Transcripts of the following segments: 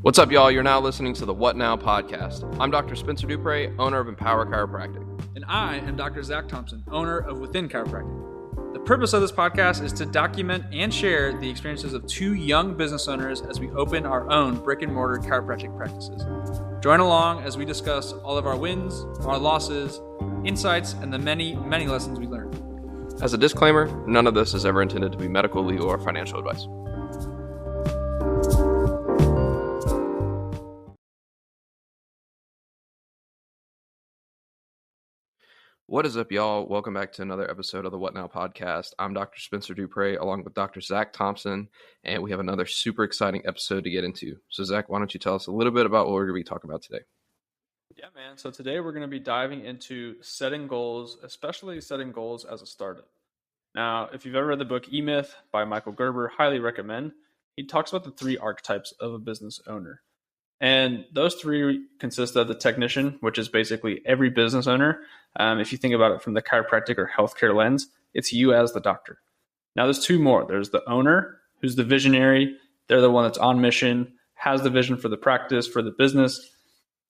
What's up, y'all? You're now listening to the What Now podcast. I'm Dr. Spencer Dupre, owner of Empower Chiropractic. And I am Dr. Zach Thompson, owner of Within Chiropractic. The purpose of this podcast is to document and share the experiences of two young business owners as we open our own brick and mortar chiropractic practices. Join along as we discuss all of our wins, our losses, insights, and the many, many lessons we learned. As a disclaimer, none of this is ever intended to be medical, legal, or financial advice. What is up, y'all? Welcome back to another episode of the What Now podcast. I'm Dr. Spencer Dupre along with Dr. Zach Thompson, and we have another super exciting episode to get into. So, Zach, why don't you tell us a little bit about what we're going to be talking about today? Yeah, man. So today we're going to be diving into setting goals, especially setting goals as a startup. Now, if you've ever read the book E-Myth by Michael Gerber, highly recommend. He talks about the three archetypes of a business owner. And those three consist of the technician, which is basically every business owner. If you think about it from the chiropractic or healthcare lens, it's you as the doctor. Now, there's two more. There's the owner, who's the visionary. They're the one that's on mission, has the vision for the practice, for the business.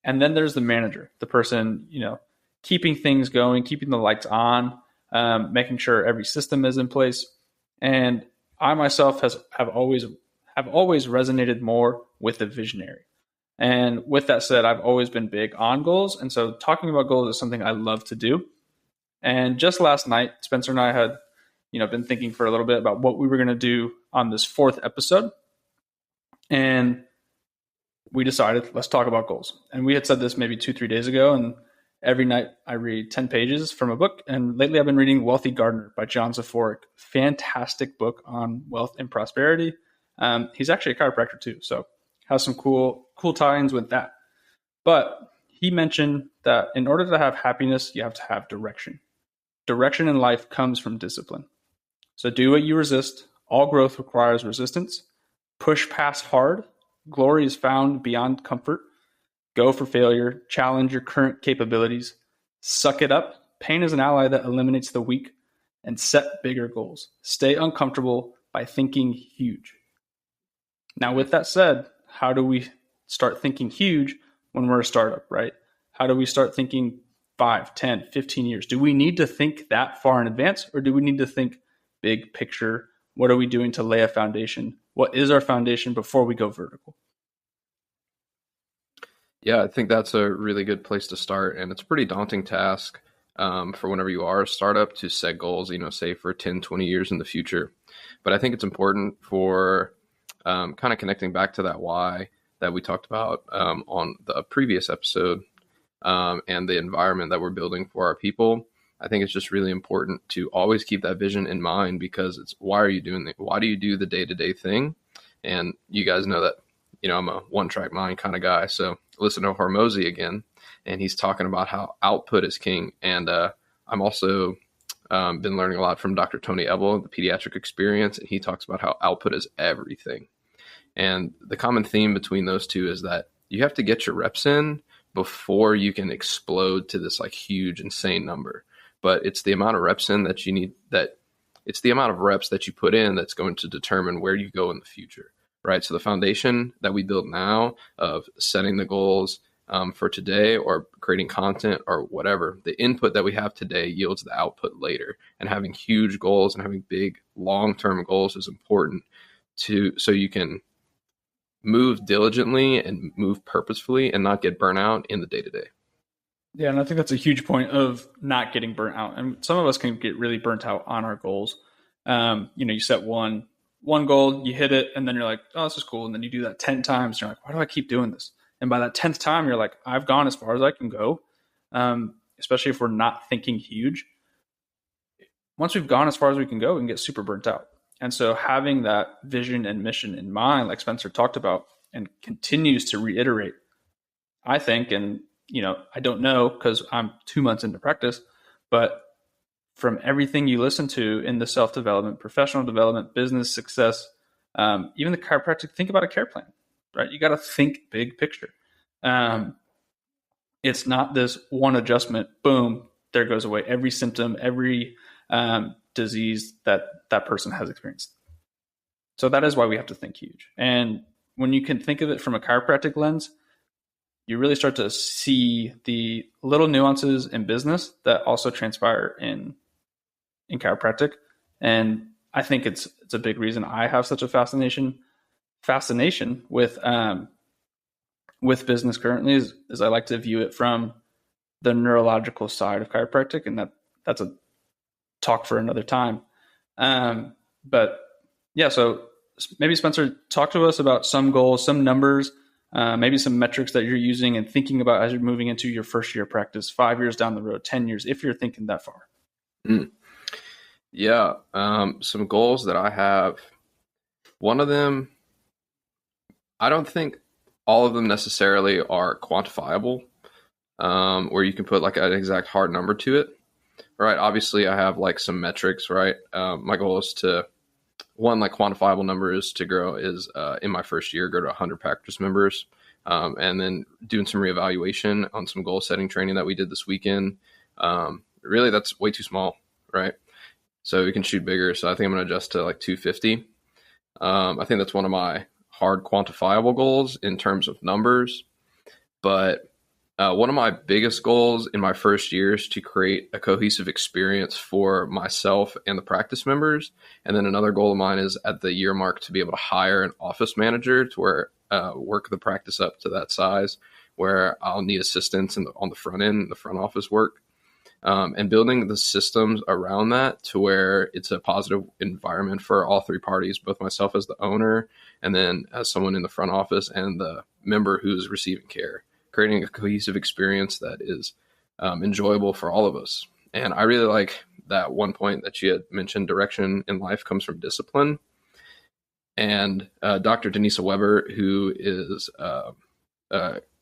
And then there's the manager, the person, keeping things going, keeping the lights on, making sure every system is in place. And I myself have always resonated more with the visionary. And with that said, I've always been big on goals. And so talking about goals is something I love to do. And just last night, Spencer and I had, been thinking for a little bit about what we were going to do on this fourth episode. And we decided, let's talk about goals. And we had said this maybe 2-3 days ago. And every night I read 10 pages from a book. And lately I've been reading Wealthy Gardener by John Zaforic. Fantastic book on wealth and prosperity. He's actually a chiropractor too. So has some cool tie-ins with that. But he mentioned that in order to have happiness, you have to have direction. Direction in life comes from discipline. So do what you resist. All growth requires resistance. Push past hard. Glory is found beyond comfort. Go for failure. Challenge your current capabilities. Suck it up. Pain is an ally that eliminates the weak. And set bigger goals. Stay uncomfortable by thinking huge. Now, with that said, how do we start thinking huge when we're a startup, right? How do we start thinking 5, 10, 15 years? Do we need to think that far in advance, or do we need to think big picture? What are we doing to lay a foundation? What is our foundation before we go vertical? Yeah, I think that's a really good place to start. And it's a pretty daunting task for whenever you are a startup to set goals, say for 10, 20 years in the future. But I think it's important for kind of connecting back to that why that we talked about on the previous episode and the environment that we're building for our people. I think it's just really important to always keep that vision in mind, because it's why are you doing it? Why do you do the day-to-day thing? And you guys know that, I'm a one-track mind kind of guy. So listen to Hormozy again, and he's talking about how output is king. And I'm also been learning a lot from Dr. Tony Ebel, the pediatric experience, and he talks about how output is everything. And the common theme between those two is that you have to get your reps in before you can explode to this huge, insane number. But it's the amount of reps in that you need, it's the amount of reps that you put in that's going to determine where you go in the future, right? So the foundation that we build now of setting the goals for today, or creating content or whatever, the input that we have today yields the output later. And having huge goals and having big long-term goals is important so you can move diligently and move purposefully and not get burnt out in the day-to-day. Yeah, and I think that's a huge point of not getting burnt out. And some of us can get really burnt out on our goals. You set one goal, you hit it, and then you're like, oh, this is cool. And then you do that 10 times. And you're like, why do I keep doing this? And by that 10th time, you're like, I've gone as far as I can go, especially if we're not thinking huge. Once we've gone as far as we can go, we can get super burnt out. And so having that vision and mission in mind, like Spencer talked about and continues to reiterate, I think, and, I don't know because I'm 2 months into practice, but from everything you listen to in the self-development, professional development, business success, even the chiropractic, think about a care plan, right? You got to think big picture. It's not this one adjustment, boom, there goes away every symptom, every disease that person has experienced. So that is why we have to think huge. And when you can think of it from a chiropractic lens, you really start to see the little nuances in business that also transpire in chiropractic. And I think it's a big reason I have such a fascination with business currently is I like to view it from the neurological side of chiropractic, and that's a talk for another time. But yeah, so maybe Spencer, talk to us about some goals, some numbers, maybe some metrics that you're using and thinking about as you're moving into your first year of practice, 5 years down the road, 10 years, if you're thinking that far. Yeah. Some goals that I have. One of them, I don't think all of them necessarily are quantifiable, where you can put like an exact hard number to it. Right. Obviously, I have like some metrics, right? My goal is to, one like quantifiable number is to grow is in my first year, go to 100 practice members, and then doing some reevaluation on some goal setting training that we did this weekend. Really, that's way too small, right? So we can shoot bigger. So I think I'm going to adjust to like 250. I think that's one of my hard quantifiable goals in terms of numbers. But one of my biggest goals in my first year is to create a cohesive experience for myself and the practice members. And then another goal of mine is at the year mark to be able to hire an office manager to where work the practice up to that size where I'll need assistance on the front end, the front office work. And building the systems around that to where it's a positive environment for all three parties, both myself as the owner and then as someone in the front office and the member who's receiving care, creating a cohesive experience that is enjoyable for all of us. And I really like that one point that you had mentioned, direction in life comes from discipline. And Dr. Denisa Weber, who is a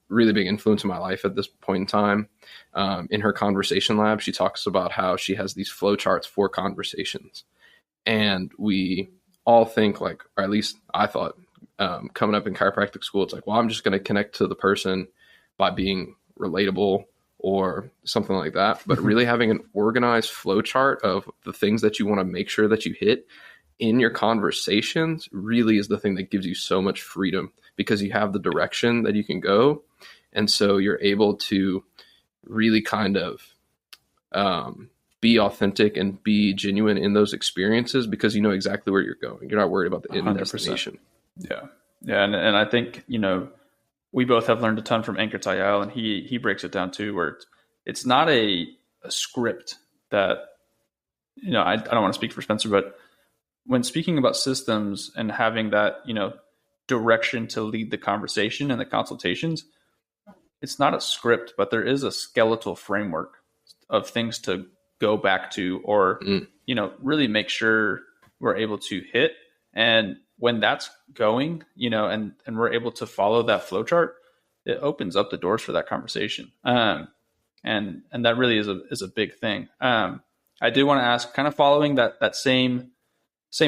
really big influence in my life at this point in time, in her conversation lab, she talks about how she has these flow charts for conversations. And we all think like, or at least I thought coming up in chiropractic school, it's like, well, I'm just going to connect to the person by being relatable or something like that. But really having an organized flow chart of the things that you want to make sure that you hit in your conversations really is the thing that gives you so much freedom because you have the direction that you can go. And so you're able to really kind of be authentic and be genuine in those experiences because you know exactly where you're going. You're not worried about the end 100%. destination. Yeah. Yeah. And I think, we both have learned a ton from Ankur Tayal, and he breaks it down too, where it's not a script that, I don't want to speak for Spencer, but when speaking about systems and having that, direction to lead the conversation and the consultations, it's not a script, but there is a skeletal framework of things to go back to or, really make sure we're able to hit. And when that's going, and we're able to follow that flow chart, it opens up the doors for that conversation. And that really is a big thing. I do want to ask, kind of following that same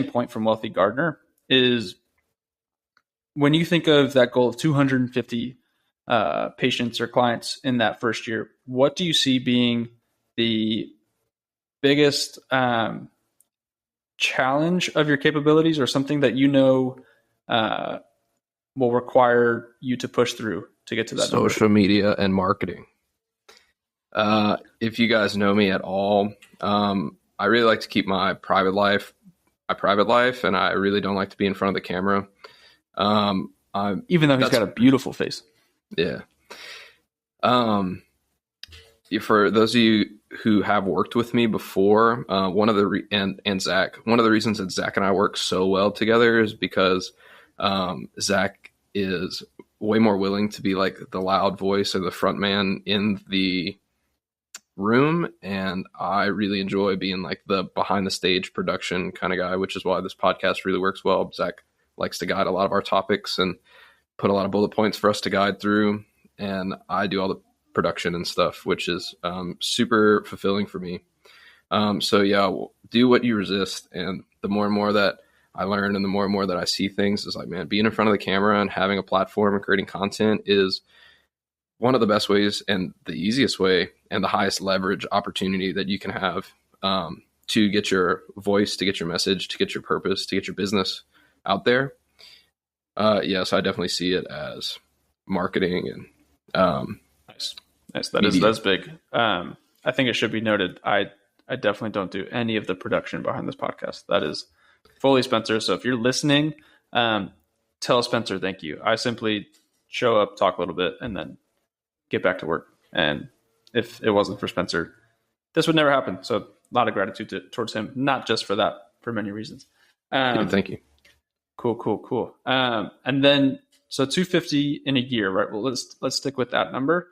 point from Wealthy Gardener, is when you think of that goal of 250 patients or clients in that first year, what do you see being the biggest challenge of your capabilities, or something that will require you to push through to get to that social number? Media and marketing. If you guys know me at all, I really like to keep my private life, and I really don't like to be in front of the camera. Even though he's got a beautiful face. Yeah. For those of you who have worked with me before, and Zach, one of the reasons that Zach and I work so well together is because Zach is way more willing to be like the loud voice or the front man in the room, and I really enjoy being like the behind the stage production kind of guy, which is why this podcast really works well. Zach likes to guide a lot of our topics and put a lot of bullet points for us to guide through, and I do all the production and stuff, which is super fulfilling for me. So yeah, do what you resist. And the more and more that I learn and the more and more that I see things is like, man, being in front of the camera and having a platform and creating content is one of the best ways and the easiest way and the highest leverage opportunity that you can have to get your voice, to get your message, to get your purpose, to get your business out there. Yes, I definitely see it as marketing and Nice. Nice. media. That's big. I think it should be noted. I definitely don't do any of the production behind this podcast. That is fully Spencer. So if you're listening, tell Spencer thank you. I simply show up, talk a little bit, and then get back to work. And if it wasn't for Spencer, this would never happen. So a lot of gratitude towards him, not just for that, for many reasons. Thank you. Cool. And then so 250 in a year, right? Well, let's stick with that number.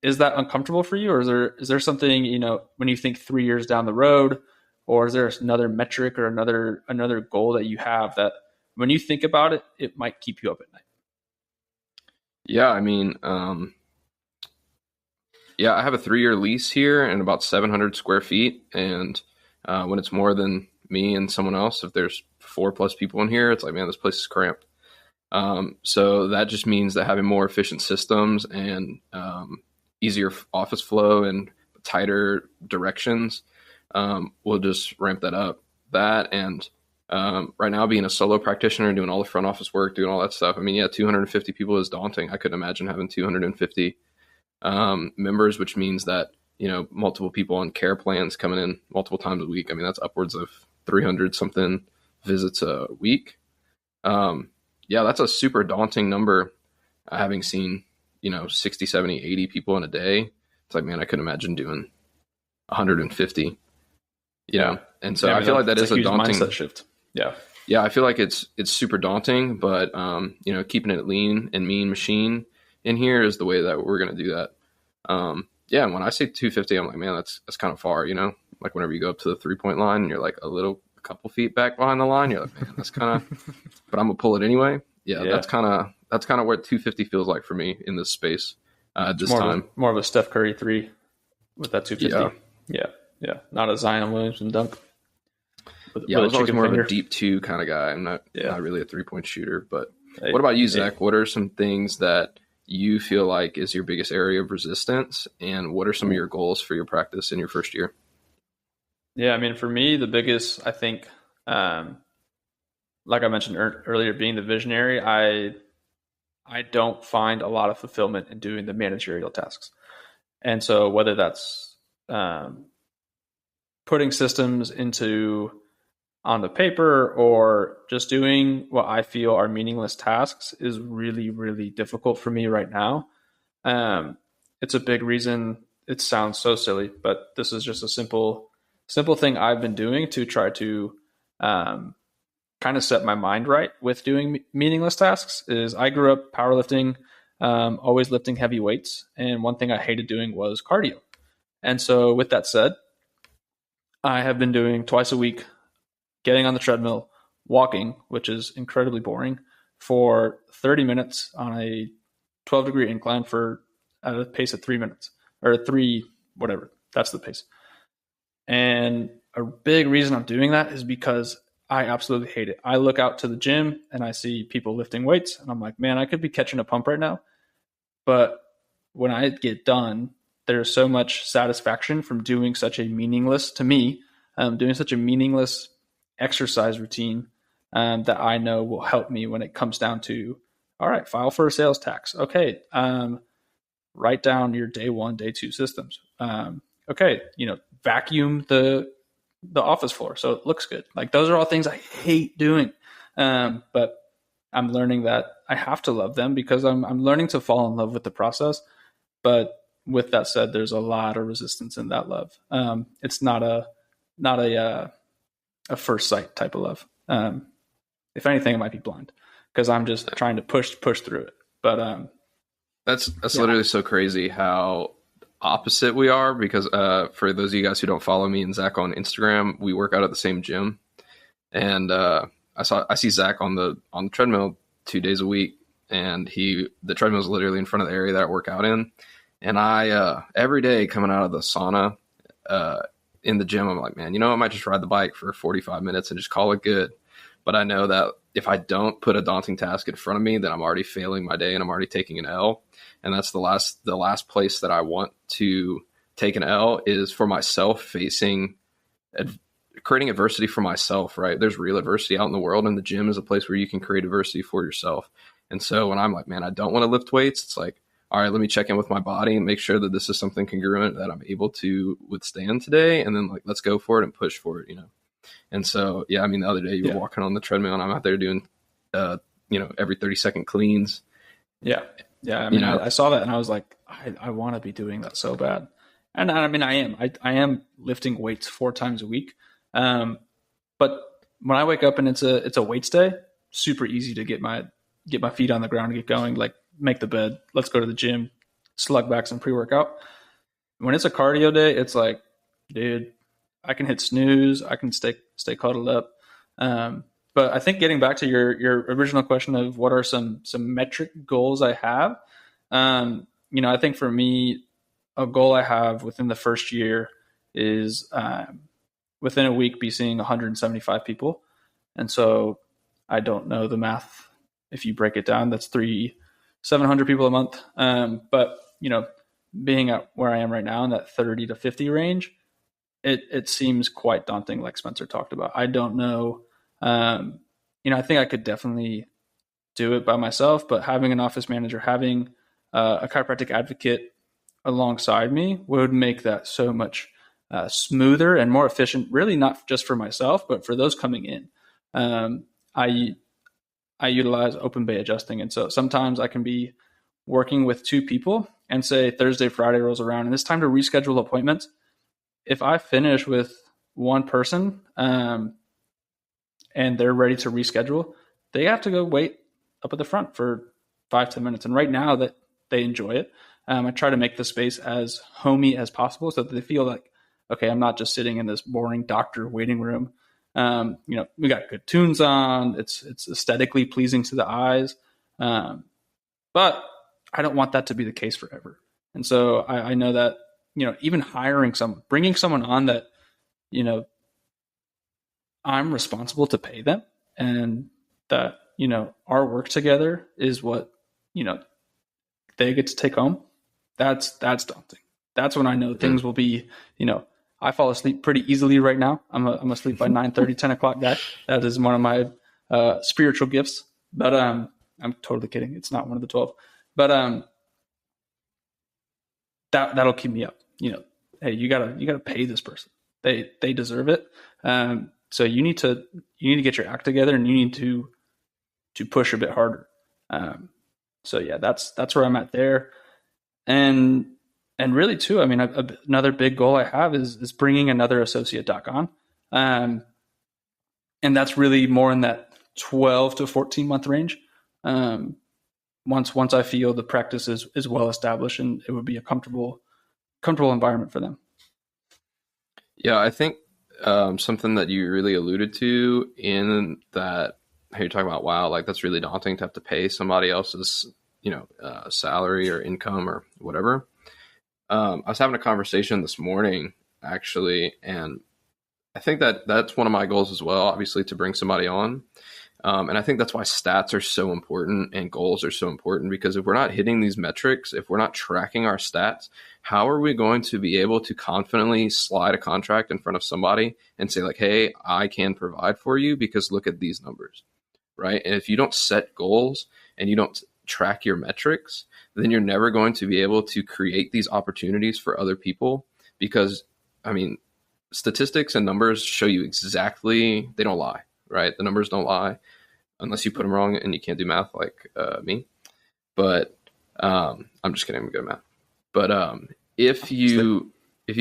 Is that uncomfortable for you, or is there something, when you think 3 years down the road, or is there another metric or another goal that you have that when you think about it, it might keep you up at night? Yeah, I mean, yeah, I have a 3-year lease here and about 700 square feet. And when it's more than me and someone else, if there's 4+ people in here, it's like, man, this place is cramped. So that just means that having more efficient systems and easier office flow and tighter directions will just ramp that up. That and right now, being a solo practitioner, doing all the front office work, doing all that stuff. I mean, yeah, 250 people is daunting. I couldn't imagine having 250 members, which means that, multiple people on care plans coming in multiple times a week. I mean, that's upwards of 300 something visits a week. Yeah, that's a super daunting number. Having seen, 60, 70, 80 people in a day, it's like, man, I couldn't imagine doing 150, And so I feel like that is a daunting mindset shift. Yeah. Yeah, I feel like it's super daunting, but keeping it lean and mean machine in here is the way that we're going to do that. Yeah, and when I say 250, I'm like, man, that's kind of far, Like whenever you go up to the 3-point line and you're like a couple feet back behind the line, you're like, man, that's kind of, but I'm gonna pull it anyway. Yeah. That's kind of what 250 feels like for me in this space this time. More of a Steph Curry 3 with that 250. Yeah. Not a Zion Williamson dunk. I was always more of a deep 2 kind of guy. I'm not really a 3-point shooter. But what about you, Zach? What are some things that you feel like is your biggest area of resistance, and what are some of your goals for your practice in your first year? Yeah, I mean, for me, the biggest, I think, like I mentioned earlier, being the visionary, I don't find a lot of fulfillment in doing the managerial tasks. And so whether that's putting systems on the paper or just doing what I feel are meaningless tasks is really, really difficult for me right now. It's a big reason. It sounds so silly, but this is just a simple thing I've been doing to try to kind of set my mind right with doing meaningless tasks. Is I grew up powerlifting, always lifting heavy weights. And one thing I hated doing was cardio. And so with that said, I have been doing twice a week, getting on the treadmill, walking, which is incredibly boring, for 30 minutes on a 12-degree incline at a pace of 3 minutes, or 3, whatever. That's the pace. And a big reason I'm doing that is because I absolutely hate it. I look out to the gym and I see people lifting weights, and I'm like, man, I could be catching a pump right now. But when I get done, there's so much satisfaction from doing such a meaningless, to me, doing such a meaningless exercise routine that I know will help me when it comes down to, all right, file for a sales tax. Okay. Write down your day 1, day 2 systems. Okay. Vacuum the office floor so it looks good. Like those are all things I hate doing. But I'm learning that I have to love them because I'm learning to fall in love with the process. But with that said, there's a lot of resistance in that love. It's not a first sight type of love. If anything, it might be blind because I'm just trying to push through it. But that's literally so crazy how opposite we are, because for those of you guys who don't follow me and Zach on Instagram, we work out at the same gym, and I see Zach on the treadmill 2 days a week, and the treadmill is literally in front of the area that I work out in, and I every day coming out of the sauna in the gym, I'm like, man, I might just ride the bike for 45 minutes and just call it good. But I know that if I don't put a daunting task in front of me, then I'm already failing my day and I'm already taking an L. And that's the last place that I want to take an L, is for myself facing creating adversity for myself, right? There's real adversity out in the world, and the gym is a place where you can create adversity for yourself. And so when I'm like, man, I don't want to lift weights, it's like, all right, let me check in with my body and make sure that this is something congruent that I'm able to withstand today. And then like, let's go for it and push for it, And so, yeah, I mean, the other day you were walking on the treadmill and I'm out there doing, every 30-second cleans. Yeah. Yeah. I mean, I saw that and I was like, I want to be doing that so bad. And I mean, I am lifting weights 4 times a week. But when I wake up and it's a weights day, super easy to get my feet on the ground and get going, like make the bed, let's go to the gym, slug back some pre-workout. When it's a cardio day, it's like, dude, I can hit snooze, I can stay cuddled up. But I think getting back to your original question of what are some metric goals I have, I think for me, a goal I have within the first year is within a week be seeing 175 people. And so I don't know the math. If you break it down, that's 700 people a month. But being at where I am right now in that 30 to 50 range, it seems quite daunting, like Spencer talked about. I don't know. I think I could definitely do it by myself, but having an office manager, having a chiropractic advocate alongside me would make that so much smoother and more efficient, really not just for myself, but for those coming in. I utilize open bay adjusting. And so sometimes I can be working with 2 people and say Thursday, Friday rolls around and it's time to reschedule appointments. If I finish with one person and they're ready to reschedule, they have to go wait up at the front for 5-10 minutes. And right now that they enjoy it, I try to make the space as homey as possible so that they feel like, okay, I'm not just sitting in this boring doctor waiting room. We got good tunes on. It's aesthetically pleasing to the eyes. But I don't want that to be the case forever. And so I know that, even bringing someone on that, I'm responsible to pay them and that, our work together is what, they get to take home. That's daunting. That's when I know things will be, I fall asleep pretty easily right now. I'm asleep by 9:30, 10 o'clock guy. That is one of my spiritual gifts. But I'm totally kidding. It's not one of the 12. But that'll keep me up. Hey, you gotta pay this person. They deserve it. So you need to get your act together and you need to push a bit harder. So yeah, that's where I'm at there. And really too, I mean, another big goal I have is bringing another associate doc on. And that's really more in that 12 to 14 month range. Once I feel the practice is well established and it would be a comfortable environment for them. Yeah, I think something that you really alluded to in that, how you're talking about, wow, like that's really daunting to have to pay somebody else's, salary or income or whatever. I was having a conversation this morning, actually, and I think that that's one of my goals as well, obviously, to bring somebody on. And I think that's why stats are so important and goals are so important, because if we're not hitting these metrics, if we're not tracking our stats, how are we going to be able to confidently slide a contract in front of somebody and say like, hey, I can provide for you because look at these numbers, right? And if you don't set goals and you don't track your metrics, then you're never going to be able to create these opportunities for other people, because, I mean, statistics and numbers show you exactly, they don't lie, right? The numbers don't lie unless you put them wrong and you can't do math like me. But I'm just kidding, I'm good at math. But if you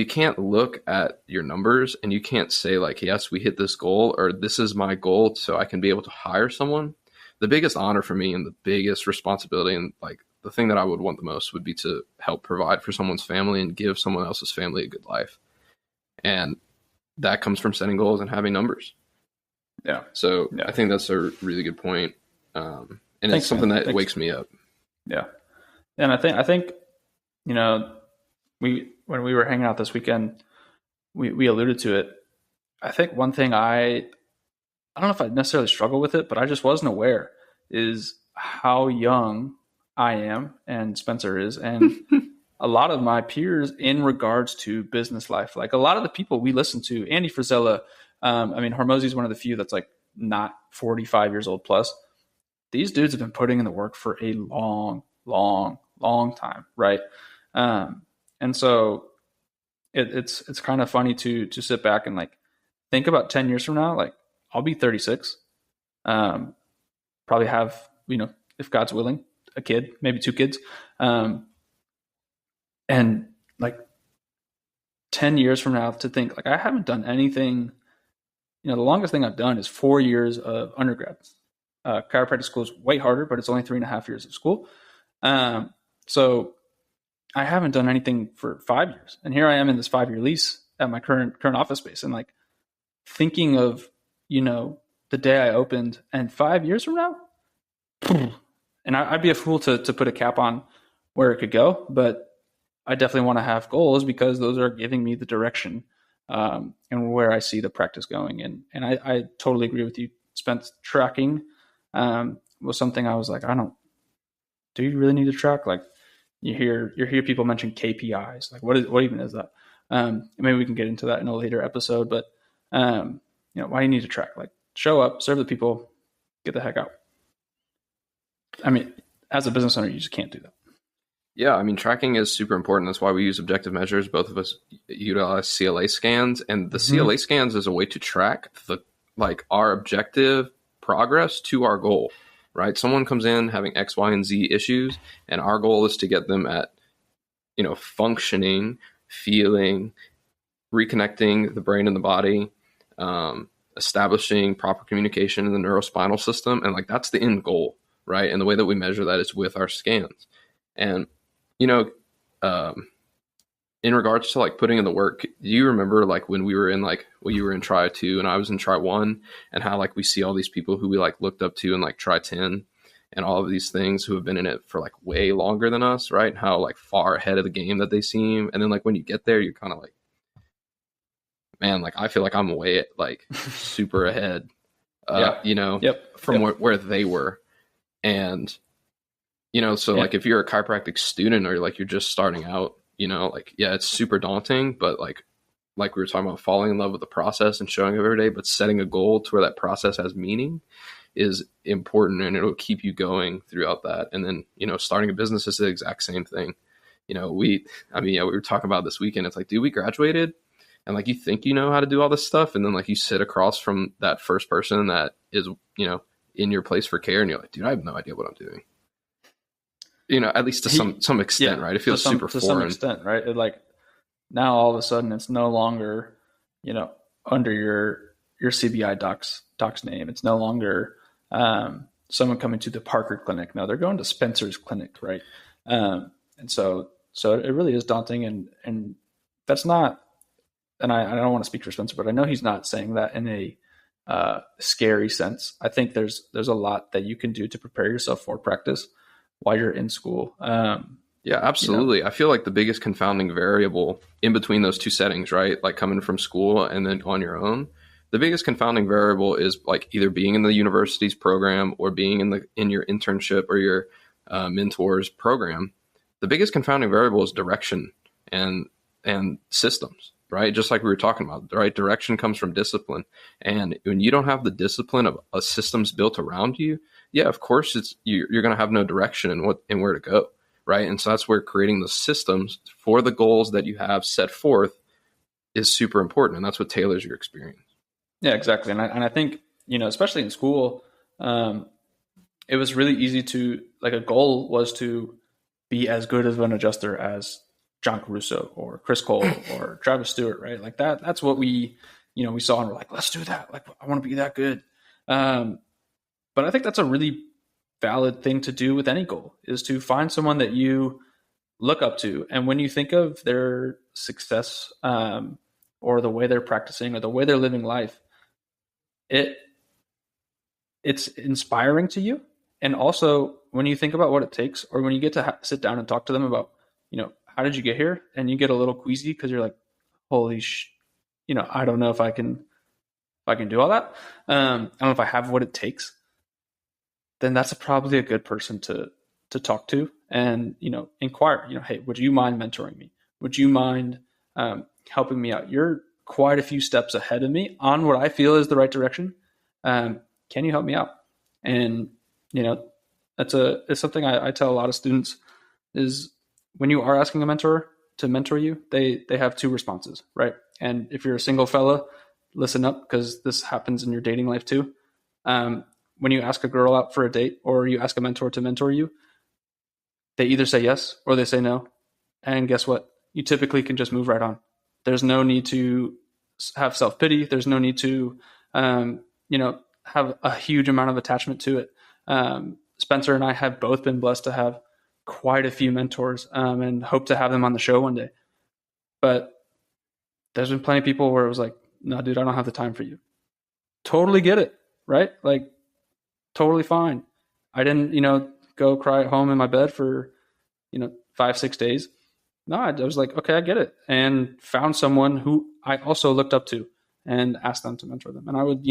can't look at your numbers and you can't say like, yes, we hit this goal, or this is my goal so I can be able to hire someone, the biggest honor for me and the biggest responsibility and like the thing that I would want the most would be to help provide for someone's family and give someone else's family a good life. And that comes from setting goals and having numbers. Yeah. So yeah. I think that's a really good point. And it's something that wakes me up. Yeah. And I think, when we were hanging out this weekend, we alluded to it. I think one thing I don't know if I necessarily struggle with it, but I just wasn't aware is how young I am and Spencer is. And a lot of my peers in regards to business life, like a lot of the people we listen to, Andy Frisella, I mean, Hormozy is one of the few that's like not 45 years old plus. These dudes have been putting in the work for a long, long, long time, right? And so it's kind of funny to sit back and like think about 10 years from now. Like I'll be 36, probably have, if God's willing, a kid, maybe 2 kids, and like 10 years from now to think like I haven't done anything. The longest thing I've done is 4 years of undergrad. Chiropractic school is way harder, but it's only 3.5 years of school. So I haven't done anything for 5 years, and here I am in this 5-year lease at my current office space, and like thinking of the day I opened, and 5 years from now, and I'd be a fool to put a cap on where it could go, but I definitely want to have goals because those are giving me the direction and where I see the practice going. And I totally agree with you. Spence, tracking was something I was like, do you really need to track? Like you hear people mention KPIs. Like what even is that? Maybe we can get into that in a later episode, but why do you need to track? Like show up, serve the people, get the heck out. I mean, as a business owner, you just can't do that. Yeah, I mean, tracking is super important. That's why we use objective measures. Both of us utilize CLA scans, and the CLA scans is a way to track our objective progress to our goal, right? Someone comes in having X, Y, and Z issues, and our goal is to get them at, functioning, feeling, reconnecting the brain and the body, establishing proper communication in the neurospinal system, and like that's the end goal, right? And the way that we measure that is with our scans, and in regards to like putting in the work, do you remember like when we were in you were in try 2 and I was in try 1, and how like we see all these people who we like looked up to in like try 10 and all of these things who have been in it for like way longer than us, right? And how like far ahead of the game that they seem. And then like when you get there, you're kind of like, man, like I feel like I'm way like super ahead, from where they were. And so like if you're a chiropractic student or like you're just starting out, it's super daunting, but like we were talking about, falling in love with the process and showing up every day, but setting a goal to where that process has meaning is important, and it'll keep you going throughout that. And then, starting a business is the exact same thing. We were talking about this weekend. It's like, dude, we graduated and like, you think you know how to do all this stuff. And then like you sit across from that first person that is, in your place for care, and you're like, dude, I have no idea what I'm doing. At least to some extent, right? It feels super foreign. To some extent, right? Like now all of a sudden it's no longer, under your CBI doc's name. It's no longer someone coming to the Parker clinic. No, they're going to Spencer's clinic, right? And so it really is daunting, and that's not, and I don't want to speak for Spencer, but I know he's not saying that in a scary sense. I think there's a lot that you can do to prepare yourself for practice while you're in school. Yeah, absolutely. I feel like the biggest confounding variable in between those two settings, right? Like coming from school and then on your own, the biggest confounding variable is like either being in the university's program or being in your internship or your mentor's program. The biggest confounding variable is direction and systems, right? Just like we were talking about, right? Direction comes from discipline. And when you don't have the discipline of a systems built around you, yeah, of course you're going to have no direction in where to go, right? And so that's where creating the systems for the goals that you have set forth is super important, and that's what tailors your experience. Yeah, exactly. And I think, especially in school, it was really easy to, like, a goal was to be as good of an adjuster as John Caruso or Chris Cole or Travis Stewart, right? Like that's what we saw, and we're like, let's do that. Like, I want to be that good. But I think that's a really valid thing to do with any goal, is to find someone that you look up to. And when you think of their success, or the way they're practicing or the way they're living life, it's inspiring to you. And also when you think about what it takes, or when you get to sit down and talk to them about, how did you get here? And you get a little queasy because you're like, holy I don't know if I can do all that. I don't know if I have what it takes. Then that's probably a good person to talk to and, inquire, hey, would you mind mentoring me? Would you mind helping me out? Your quite a few steps ahead of me on what I feel is the right direction. Can you help me out? And, it's something I tell a lot of students is when you are asking a mentor to mentor you, they have two responses, right? And if you're a single fella, listen up, because this happens in your dating life too. When you ask a girl out for a date or you ask a mentor to mentor you, they either say yes or they say no. And guess what? You typically can just move right on. There's no need to have self-pity. There's no need to, have a huge amount of attachment to it. Spencer and I have both been blessed to have quite a few mentors, and hope to have them on the show one day. But there's been plenty of people where it was like, no, dude, I don't have the time for you. Totally get it, right? Like, totally fine. I didn't, go cry at home in my bed for, 5-6 days. No, I was like, okay, I get it. And found someone who I also looked up to and asked them to mentor them. And I would,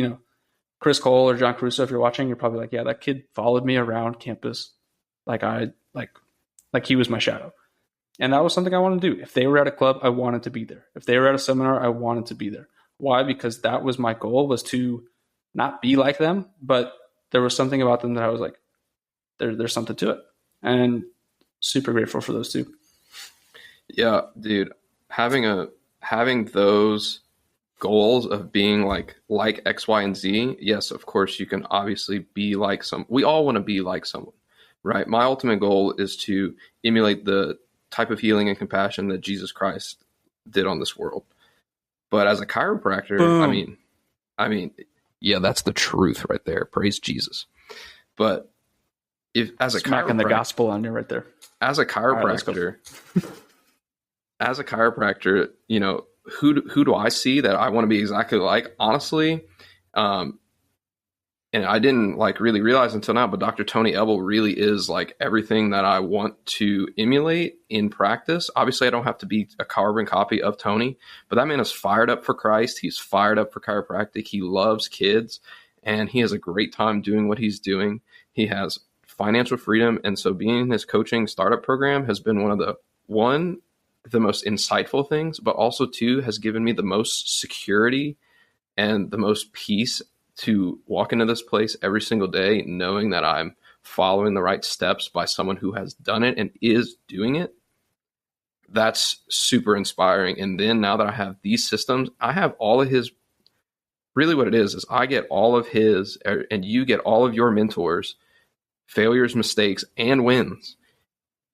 Chris Cole or John Caruso, if you're watching, you're probably like, yeah, that kid followed me around campus like he was my shadow. And that was something I wanted to do. If they were at a club, I wanted to be there. If they were at a seminar, I wanted to be there. Why? Because that was my goal, was to not be like them, but there was something about them that I was like, there's something to it. And super grateful for those two. Yeah, dude, having those goals of being like X, Y, and Z. Yes, of course, you can obviously be like we all want to be like someone, right? My ultimate goal is to emulate the type of healing and compassion that Jesus Christ did on this world. But as a chiropractor, Boom. I mean, yeah, that's the truth right there. Praise Jesus. But if as a smacking the gospel on you right there. As a chiropractor, who do I see that I want to be exactly like? Honestly, and I didn't really realize until now, but Dr. Tony Ebel really is like everything that I want to emulate in practice. Obviously, I don't have to be a carbon copy of Tony, but that man is fired up for Christ. He's fired up for chiropractic. He loves kids, and he has a great time doing what he's doing. He has financial freedom, and so being in his coaching startup program has been one of the most insightful things, but also two, has given me the most security and the most peace to walk into this place every single day knowing that I'm following the right steps by someone who has done it and is doing it. That's super inspiring. And then now that I have these systems, I have all of his, really what it is I get all of his, and you get all of your mentors, failures, mistakes, and wins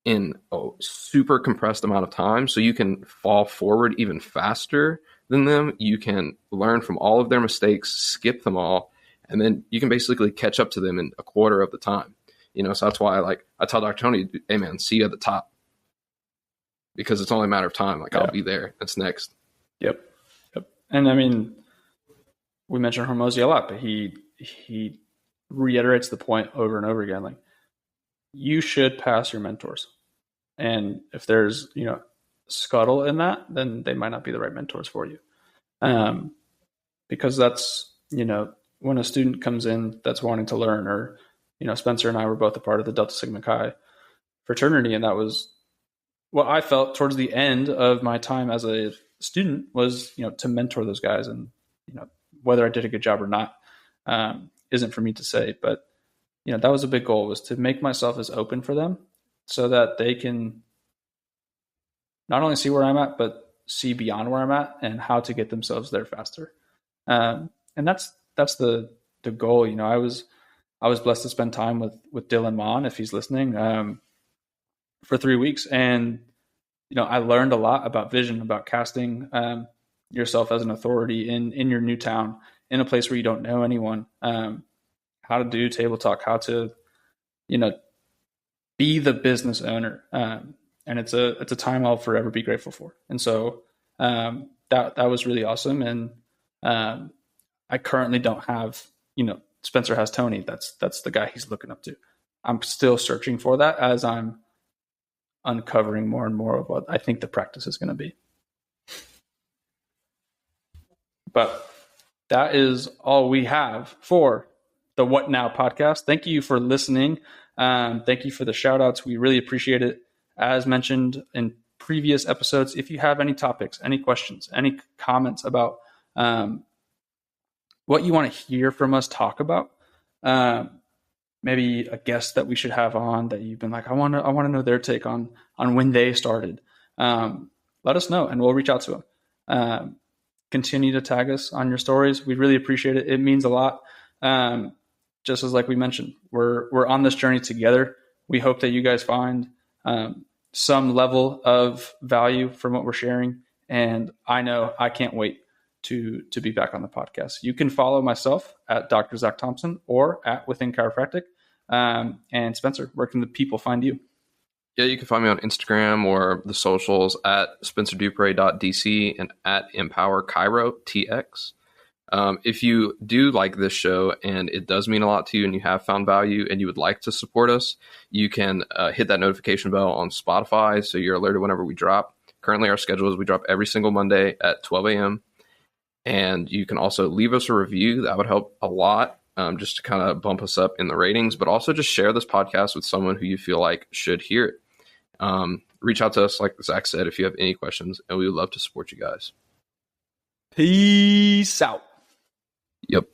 in a super compressed amount of time, so you can fall forward even faster than them. You can learn from all of their mistakes, skip them all, and then you can basically catch up to them in a quarter of the time. So that's why I tell Dr. Tony, hey man, see you at the top, because it's only a matter of time. I'll be there. That's next. Yep. And I mean, we mentioned Hormozy a lot, but he reiterates the point over and over again. Like, you should pass your mentors. And if there's, scuttle in that, then they might not be the right mentors for you. Because that's, when a student comes in that's wanting to learn, or, Spencer and I were both a part of the Delta Sigma Chi fraternity. And that was what I felt towards the end of my time as a student, was, to mentor those guys. And, whether I did a good job or not, isn't for me to say, but that was a big goal, was to make myself as open for them so that they can not only see where I'm at, but see beyond where I'm at and how to get themselves there faster. And that's the goal. I was blessed to spend time with Dylan Mon, if he's listening, for 3 weeks. And, I learned a lot about vision, about casting yourself as an authority in your new town, in a place where you don't know anyone, how to do table talk, how to, be the business owner. And it's a time I'll forever be grateful for. And so that was really awesome. And I currently don't have, Spencer has Tony. That's the guy he's looking up to. I'm still searching for that as I'm uncovering more and more of what I think the practice is going to be. But that is all we have for the What Now podcast. Thank you for listening. Thank you for the shout outs. We really appreciate it. As mentioned in previous episodes. If you have any topics, any questions, any comments about what you want to hear from us talk about, maybe a guest that we should have on that you've been like, I want to know their take on when they started. Let us know and we'll reach out to them. Continue to tag us on your stories. We really appreciate it. It means a lot. Just as like we mentioned, we're on this journey together. We hope that you guys find some level of value from what we're sharing. And I know I can't wait to be back on the podcast. You can follow myself at Dr. Zach Thompson or at Within Chiropractic. And Spencer, where can the people find you? Yeah, you can find me on Instagram or the socials at SpencerDupre.dc and at EmpowerChiroTX. If you do like this show and it does mean a lot to you and you have found value and you would like to support us, you can hit that notification bell on Spotify so you're alerted whenever we drop. Currently, our schedule is we drop every single Monday at 12 a.m. And you can also leave us a review. That would help a lot, just to kind of bump us up in the ratings, but also just share this podcast with someone who you feel like should hear it. Reach out to us, like Zach said, if you have any questions, and we would love to support you guys. Peace out. Yep.